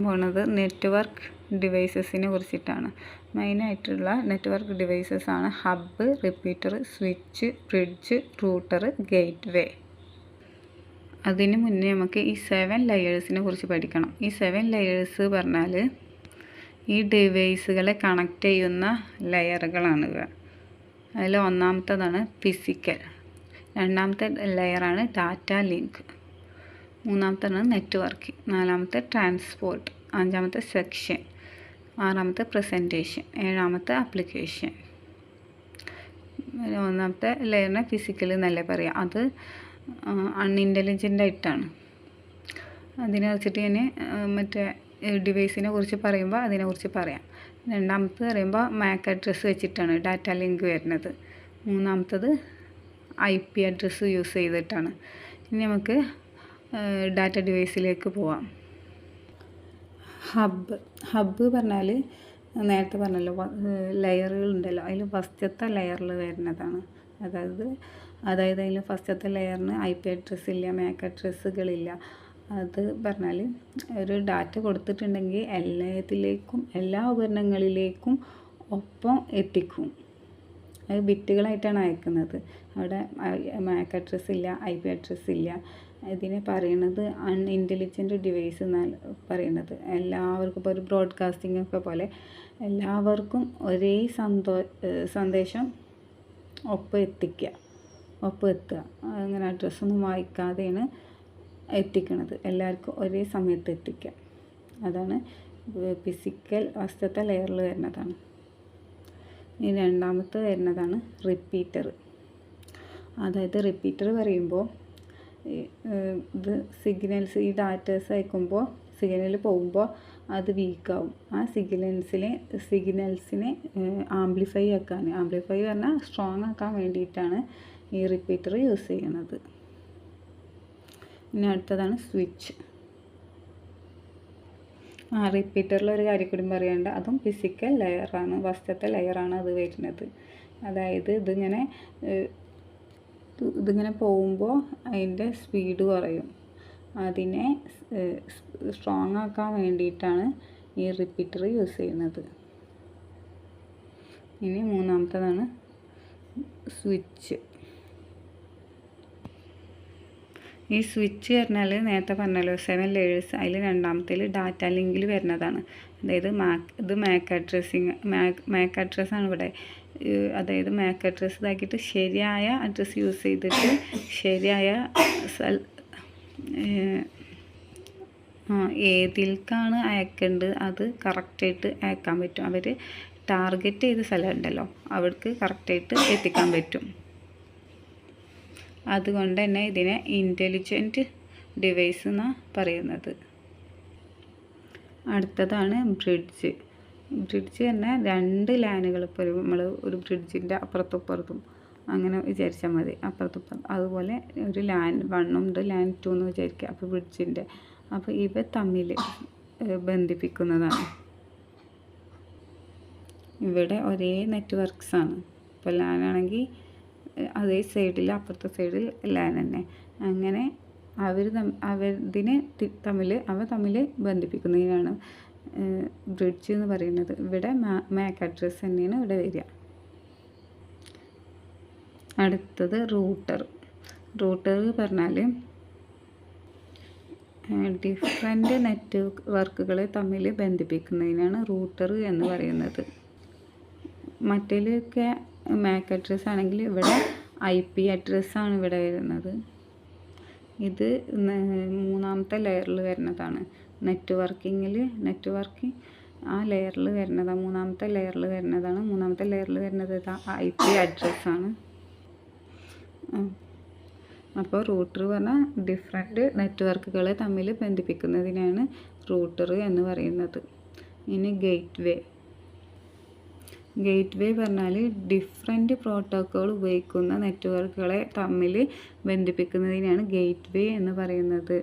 പോകുന്നത് നെറ്റ്വർക്ക് ഡിവൈസസിനെ കുറിച്ചിട്ടാണ്. മെയിനായിട്ടുള്ള നെറ്റ്വർക്ക് ഡിവൈസസ് ആണ് hub, repeater, switch, bridge, router, gateway. അതിന് മുന്നേ നമുക്ക് ഈ 7 ലെയേഴ്സിനെ കുറിച്ച് പഠിക്കണം. ഈ 7 ലെയേഴ്സ് പറഞ്ഞാൽ ഈ ഡിവൈസുകളെ കണക്ട് ചെയ്യുന്ന ലെയറുകളാണ്. അതിൽ ഒന്നാമത്തേതാണ് ഫിസിക്കൽ, രണ്ടാമത്തെ ലെയറാണ് ഡാറ്റ ലിങ്ക്, മൂന്നാമത്തേതാണ് നെറ്റ്വർക്കിംഗ്, നാലാമത്തെ ട്രാൻസ്പോർട്ട്, അഞ്ചാമത്തെ സെക്ഷൻ, ആറാമത്തെ പ്രസൻറ്റേഷൻ, ഏഴാമത്തെ ആപ്ലിക്കേഷൻ. ഒന്നാമത്തെ ലെയറിനെ ഫിസിക്കൽ എന്നല്ലേ പറയാം. അത് അൺഇൻ്റലിജൻ്റ് ആയിട്ടാണ്. അതിനെ കുറിച്ചിട്ട് ഞാൻ മറ്റേ ഡിവൈസിനെ കുറിച്ച് പറയുമ്പോൾ അതിനെക്കുറിച്ച് പറയാം. രണ്ടാമത്തെ പറയുമ്പോൾ മാക് അഡ്രസ്സ് വെച്ചിട്ടാണ് ഡാറ്റ ലിങ്ക് വരുന്നത്. മൂന്നാമത്തത് IP അഡ്രസ്സ് യൂസ് ചെയ്തിട്ടാണ്. ഇനി നമുക്ക് ഡാറ്റ ഡിവൈസിലേക്ക് പോവാം. ഹബ്ബ് പറഞ്ഞാൽ നേരത്തെ പറഞ്ഞല്ലോ ലെയറുകളുണ്ടല്ലോ, അതിൽ ഫസ്റ്റത്തെ ലെയറിൽ വരുന്നതാണ്. അതായത് അതിൽ ഫസ്റ്റത്തെ ലെയറിന് IP അഡ്രസ്സ് ഇല്ല, മാക് അഡ്രസ്സുകളില്ല. അത് പറഞ്ഞാൽ ഒരു ഡാറ്റ കൊടുത്തിട്ടുണ്ടെങ്കിൽ എല്ലാ ഉപകരണങ്ങളിലേക്കും ഒപ്പം എത്തിക്കും. അത് ബിറ്റുകളായിട്ടാണ് അയക്കുന്നത്. അവിടെ മാക് അഡ്രസ്സ് ഇല്ല, IP അഡ്രസ്സ് ഇല്ല. ഇതിനെ പറയുന്നത് അൺഇൻ്റലിജൻ്റ് ഡിവൈസ് എന്നാണ് പറയുന്നത്. എല്ലാവർക്കും ഇപ്പോൾ ഒരു ബ്രോഡ്കാസ്റ്റിംഗ് ഒക്കെ പോലെ എല്ലാവർക്കും ഒരേ സന്ദേശം ഒപ്പം എത്തുക. അങ്ങനെ അഡ്രസ്സൊന്നും വായിക്കാതെയാണ് എത്തിക്കുന്നത്. എല്ലാവർക്കും ഒരേ സമയത്ത് എത്തിക്കുക. അതാണ് ഫിസിക്കൽ ഫസ്റ്റത്തെ ലെയറിൽ വരുന്നതാണ്. ഇനി രണ്ടാമത്തെ വരുന്നതാണ് റിപ്പീറ്റർ. അതായത് റിപ്പീറ്റർ പറയുമ്പോൾ ഇത് സിഗ്നൽസ്, ഈ ഡാറ്റാസ് അയക്കുമ്പോൾ സിഗ്നൽ പോകുമ്പോൾ അത് വീക്കാവും. ആ സിഗ്നൽസിനെ ആംപ്ലിഫൈ പറഞ്ഞാൽ സ്ട്രോങ് ആക്കാൻ വേണ്ടിയിട്ടാണ് ഈ റിപ്പീറ്റർ യൂസ് ചെയ്യുന്നത്. ഇനി അടുത്തതാണ് സ്വിച്ച്. റിപ്പീറ്ററിൽ ഒരു കാര്യം കൂടി പറയേണ്ട, അതും ഫിസിക്കൽ ലെയറാണ്, ഫസ്റ്റത്തെ ലെയറാണ് അത് വരുന്നത്. അതായത് ഇതിങ്ങനെ പോകുമ്പോൾ അതിൻ്റെ സ്പീഡ് കുറയും. അതിനെ സ്ട്രോങ് ആക്കാൻ വേണ്ടിയിട്ടാണ് ഈ റിപ്പീറ്റർ യൂസ് ചെയ്യുന്നത്. ഇനി മൂന്നാമത്തതാണ് സ്വിച്ച്. ഈ സ്വിച്ച് പറഞ്ഞാൽ നേരത്തെ പറഞ്ഞല്ലോ 7 ലെയേഴ്സ്, അതിൽ രണ്ടാമത്തേൽ ഡാറ്റ ലിങ്കിൽ വരുന്നതാണ്. അതായത് ഇത് മാക് അഡ്രസ്സാണ് ഇവിടെ. അതായത് മാക് അഡ്രസ്സ് ഇതാക്കിയിട്ട് ശരിയായ അഡ്രസ്സ് യൂസ് ചെയ്തിട്ട് ശരിയായ ഏതിൽക്കാണ് അയക്കേണ്ടത് അത് കറക്റ്റായിട്ട് അയക്കാൻ പറ്റും. അവർ ടാർഗറ്റ് ചെയ്ത സ്ഥലം ഉണ്ടല്ലോ, അവർക്ക് കറക്റ്റായിട്ട് എത്തിക്കാൻ പറ്റും. അതുകൊണ്ട് തന്നെ ഇതിനെ ഇൻ്റലിജൻറ്റ് ഡിവൈസ് എന്നാണ് പറയുന്നത്. അടുത്തതാണ് ബ്രിഡ്ജ്. പറഞ്ഞാൽ 2 ലാനുകൾ, ഇപ്പോൾ നമ്മൾ ഒരു ബ്രിഡ്ജിൻ്റെ അപ്പുറത്തും ഇപ്പുറത്തും അങ്ങനെ വിചാരിച്ചാൽ മതി. അപ്പുറത്തും അതുപോലെ ഒരു ലാൻ 1 ഉണ്ട്, ലാൻ 2 എന്ന് വിചാരിക്കുക. അപ്പോൾ ബ്രിഡ്ജിൻ്റെ ഇവ തമ്മിൽ ബന്ധിപ്പിക്കുന്നതാണ്. ഇവിടെ ഒരേ നെറ്റ്വർക്ക്സാണ്. ഇപ്പോൾ ലാൻ ആണെങ്കിൽ അതേ സൈഡിൽ, അപ്പുറത്തെ സൈഡിൽ ലാൻ തന്നെ. അങ്ങനെ അവ തമ്മിൽ ബന്ധിപ്പിക്കുന്നതിനാണ് ബ്രിഡ്ജ് എന്ന് പറയുന്നത്. ഇവിടെ മാക് അഡ്രസ്സ് തന്നെയാണ് ഇവിടെ വരിക. അടുത്തത് റൂട്ടർ പറഞ്ഞാൽ ഡിഫറെൻ്റ് നെറ്റ്വർക്കുകളെ തമ്മിൽ ബന്ധിപ്പിക്കുന്നതിനാണ് റൂട്ടർ എന്ന് പറയുന്നത്. മറ്റേലൊക്കെ മാക് അഡ്രസ്സ് ആണെങ്കിൽ ഇവിടെ IP അഡ്രസ്സാണ് ഇവിടെ വരുന്നത്. ഇത് മൂന്നാമത്തെ ലെയറിൽ വരുന്നതാണ്. നെറ്റ്വർക്കിംഗ് ആ ലെയറിൽ വരുന്നതാണ്. മൂന്നാമത്തെ ലെയറിൽ വരുന്നത് IP അഡ്രസ്സാണ്. അപ്പോൾ റൂട്ടർ പറഞ്ഞാൽ ഡിഫറെൻ്റ് നെറ്റ്വർക്കുകളെ തമ്മിൽ ബന്ധിപ്പിക്കുന്നതിനാണ് റൂട്ടർ എന്ന് പറയുന്നത്. ഇനി ഗേറ്റ്വേ പറഞ്ഞാൽ ഡിഫറെൻ്റ് പ്രോട്ടോക്കോൾ ഉപയോഗിക്കുന്ന നെറ്റ്വർക്കുകളെ തമ്മിൽ ബന്ധിപ്പിക്കുന്നതിനാണ് ഗേറ്റ്വേ എന്ന് പറയുന്നത്.